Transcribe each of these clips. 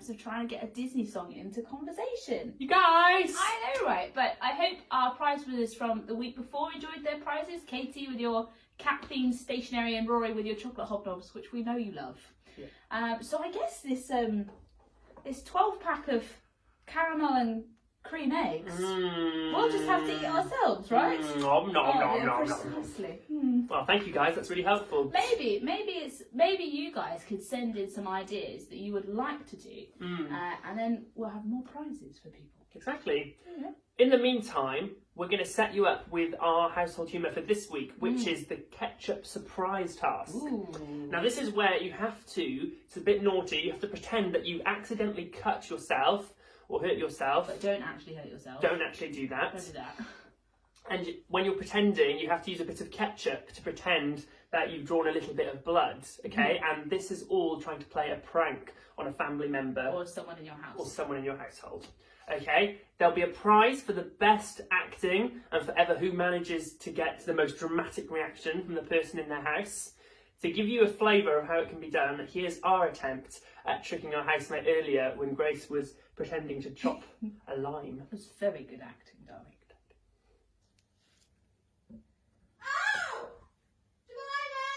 attempts of trying to get a Disney song into conversation. You guys! I know, right? But I hope our prize winners from the week before enjoyed their prizes. Katie with your cat-themed stationery and Rory with your chocolate hobnobs, which we know you love. Yeah. So I guess this 12-pack of caramel and cream eggs, we'll just have to eat ourselves, right? Nom, nom, nom, nom, precisely. Well, thank you guys, that's really helpful. Maybe you guys could send in some ideas that you would like to do, and then we'll have more prizes for people. Exactly. Yeah. In the meantime, we're going to set you up with our household humour for this week, which is the ketchup surprise task. Ooh. Now, this is where you have to, it's a bit naughty, you have to pretend that you accidentally cut yourself or hurt yourself. But don't actually hurt yourself. Don't actually do that. Don't do that. And when you're pretending, you have to use a bit of ketchup to pretend that you've drawn a little bit of blood, okay? And this is all trying to play a prank on a family member. Or someone in your house. Or someone in your household. Okay, there'll be a prize for the best acting and for who manages to get the most dramatic reaction from the person in their house. To give you a flavour of how it can be done, here's our attempt at tricking our housemate earlier when Grace was pretending to chop a lime. It was very good acting, darling. Oh! Jemima!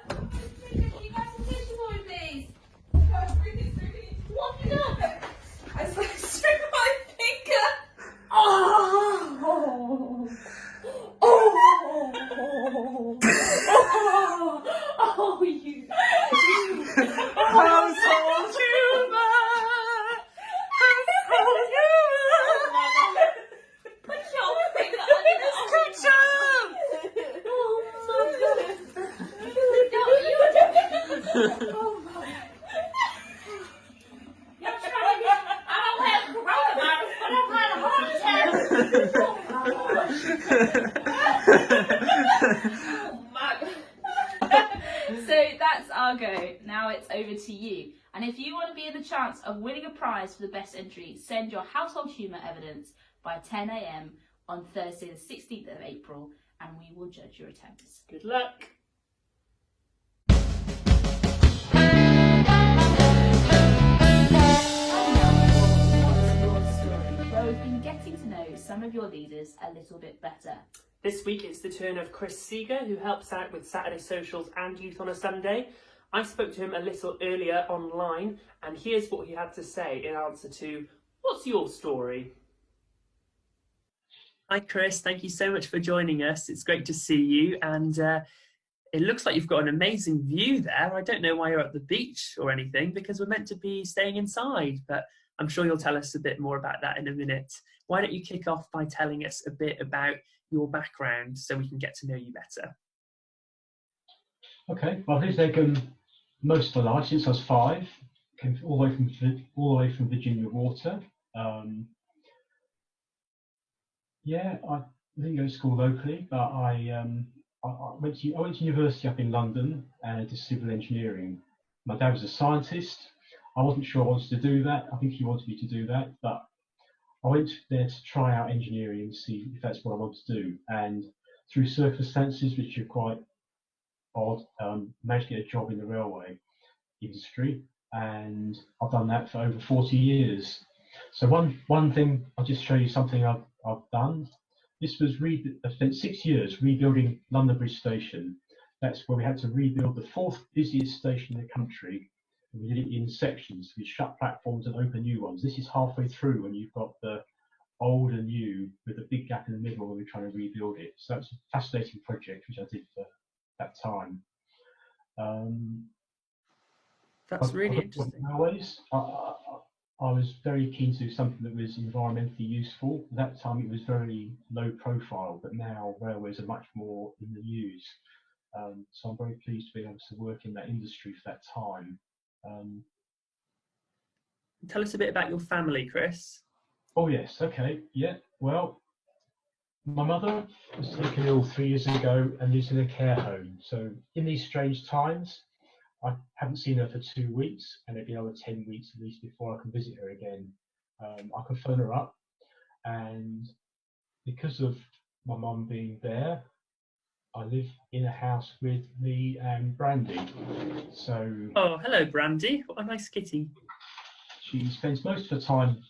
Clem! Can you guys some tissue for me, please? What have you done? I sliced through my finger. Oh! Oh, you. Household humour! Household humour! Put your finger under the Ketchup! Oh my God. Oh my. You're trying to. I don't have coronavirus, but I've had a heart attack. Oh my God. So that's our go. Now it's over to you. And if you want to be in the chance of winning a prize for the best entry, send your household humour evidence by 10 a.m. on Thursday the 16th of April, and we will judge your attempts. Good luck! Where we've been getting to know some of your leaders a little bit better. This week it's the turn of Chris Seeger, who helps out with Saturday socials and Youth on a Sunday. I spoke to him a little earlier online, and here's what he had to say in answer to, what's your story? Hi Chris, thank you so much for joining us. It's great to see you, and it looks like you've got an amazing view there. I don't know why you're at the beach or anything, because we're meant to be staying inside, but I'm sure you'll tell us a bit more about that in a minute. Why don't you kick off by telling us a bit about your background so we can get to know you better? Okay, well, I've lived there most of my life since I was 5. Came all the way from Virginia Water. I didn't go to school locally, but I went to university up in London and did civil engineering. My dad was a scientist. I wasn't sure I wanted to do that. I think he wanted me to do that, but I went there to try out engineering and see if that's what I wanted to do. And through circumstances which are quite odd, managed to get a job in the railway industry, and I've done that for over 40 years. So one thing, I'll just show you something I've done. This was I spent 6 years rebuilding London Bridge Station. That's where we had to rebuild the 4th busiest station in the country. And we did it in sections. We shut platforms and open new ones. This is halfway through when you've got the old and new with a big gap in the middle when we're trying to rebuild it. So it's a fascinating project which I did for that time. That's really interesting. Railways. I was very keen to do something that was environmentally useful. At that time it was very low profile, but now railways are much more in the news. So I'm very pleased to be able to work in that industry for that time. Tell us a bit about your family, Chris. Oh yes, okay, yeah. Well, my mother was taken ill 3 years ago and lives in a care home. So in these strange times, I haven't seen her for 2 weeks, and it'll be another 10 weeks at least before I can visit her again. I can phone her up, and because of my mum being there, I live in a house with me and Brandy. So Oh, hello, Brandy. What a nice kitty. she spends most of her time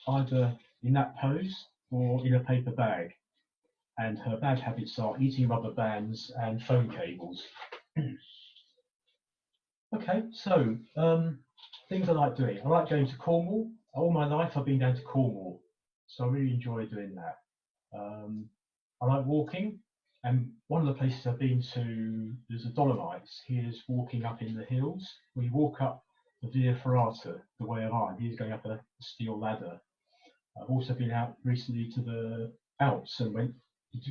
either in that pose or in a paper bag. And her bad habits are eating rubber bands and phone cables. Okay, so things I like doing. I like going to Cornwall. All my life I've been down to Cornwall, so I really enjoy doing that. I like walking, and one of the places I've been to, there's the Dolomites. Here's walking up in the hills. We walk up the Via Ferrata, the Way of Iron. Here's going up a steel ladder. I've also been out recently to the Alps and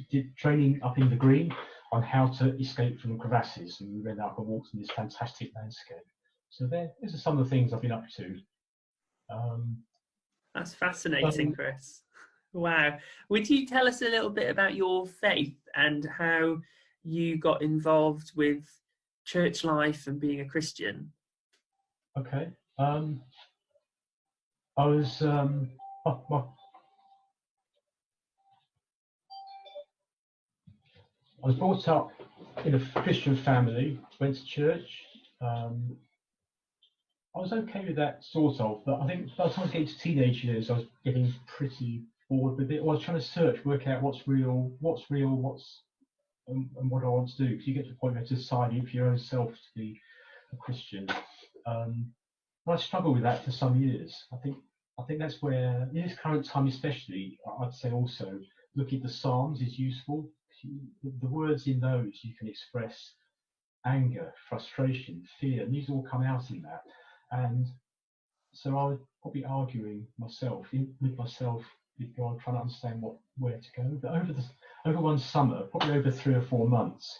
did training up in the green on how to escape from crevasses, and we went out and walked in this fantastic landscape. So these are some of the things I've been up to. That's fascinating, Chris. Wow. Would you tell us a little bit about your faith and how you got involved with church life and being a Christian? Okay. I was I was brought up in a Christian family, went to church. I was okay with that, sort of, but I think by the time I was getting to teenage years, I was getting pretty bored with it. I was trying to work out what's real, and what I want to do. Because you get to the point where to decide for your own self to be a Christian. I struggled with that for some years. I think that's where, in this current time especially, I'd say also looking at the Psalms is useful. The words in those you can express anger, frustration, fear, and these all come out in that. And so I was probably arguing with myself before trying to understand where to go. But over one summer, probably over 3 or 4 months,